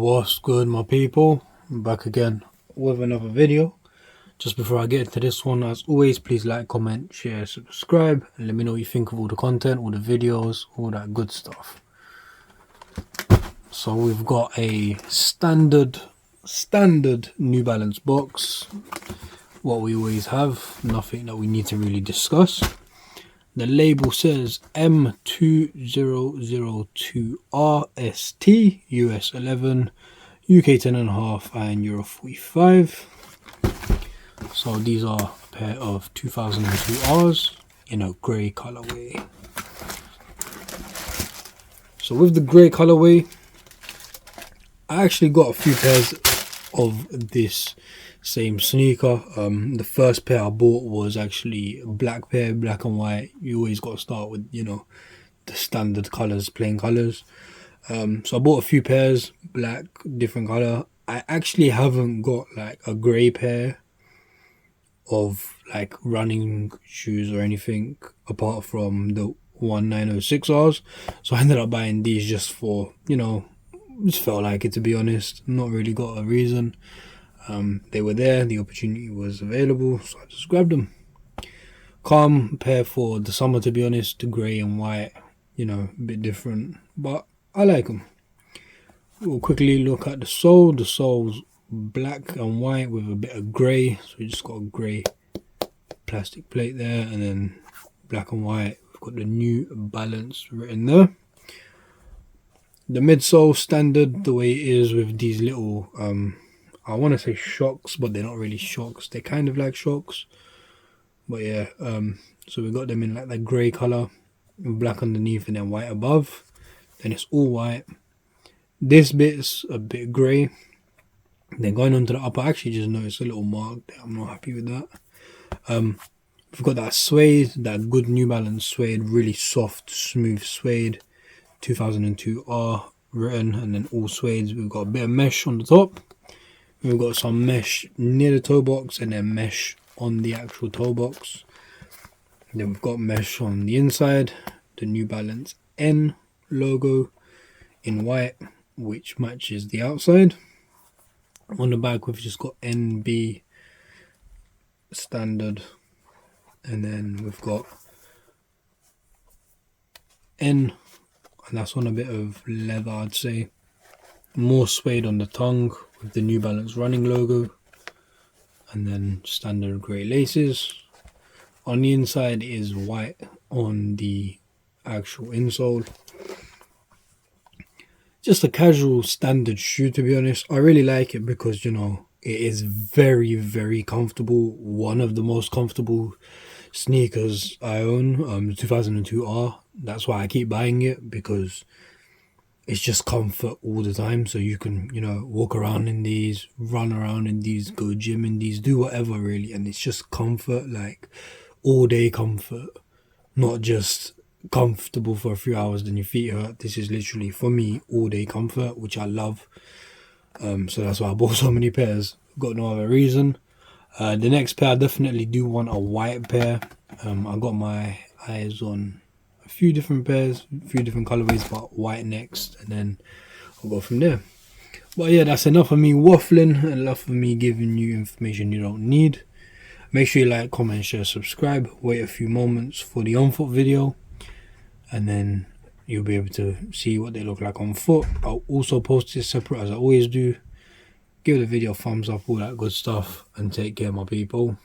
What's good, my people? I'm back again with another video. Just before I get into this one, as always, please like, comment, share, subscribe, and let me know what you think of all the content, all the videos, all that good stuff. So we've got a standard New Balance box, what we always have, nothing that we need to really discuss. The label says M2002RST, US 11, UK 10.5 and Euro 45. So these are a pair of 2002Rs in a grey colorway. So with the grey colorway, I actually got a few pairs of this same sneaker. The first pair I bought was actually a black pair, black and white. You always got to start with, you know, the standard colors, plain colors. So I bought a few pairs, black, different color. I actually haven't got like a grey pair of like running shoes or anything apart from the 1906Rs. So I ended up buying these just for, you know, just felt like it, to be honest. Not really got a reason. They were there, the opportunity was available, so I just grabbed them. Calm pair for the summer, to be honest. The grey and white, you know, a bit different, but I like them. We'll quickly look at the sole. The sole's black and white with a bit of grey, so we just got a grey plastic plate there, and then black and white. We've got the New Balance written there. The midsole standard, the way it is with these little I want to say shocks, but they're not really shocks. They're kind of like shocks. But yeah, so we got them in like that grey colour, black underneath and then white above. Then it's all white. This bit's a bit grey. Then going on to the upper, I actually just noticed a little mark there. I'm not happy with that. We've got that suede, that good New Balance suede, really soft, smooth suede. 2002R written, and then all suedes. We've got a bit of mesh on the top. We've got some mesh near the toe box and then mesh on the actual toe box. Then we've got mesh on the inside, the New Balance N logo in white, which matches the outside. On the back, we've just got NB standard, and then we've got N, and that's on a bit of leather, I'd say. More suede on the tongue with the New Balance running logo, and then standard grey laces. On the inside is white on the actual insole. Just a casual standard shoe, to be honest. I really like it because, you know, it is very, very comfortable. One of the most comfortable sneakers I own, the 2002R. That's why I keep buying it, because it's just comfort all the time. So you can, you know, walk around in these, run around in these, go gym in these, do whatever really. And it's just comfort, like all day comfort, not just comfortable for a few hours then your feet hurt. This is literally, for me, all day comfort, which I love. So that's why I bought so many pairs. Got no other reason. The next pair, I definitely do want a white pair. I got my eyes on a few different pairs, a few different colorways, but white next, and then I'll go from there. But yeah, that's enough of me waffling, enough of me giving you information you don't need. Make sure you like, comment, share, subscribe. Wait a few moments for the on foot video, and then you'll be able to see what they look like on foot. I'll also post this separate as I always do. Give the video a thumbs up, all that good stuff, and take care, my people.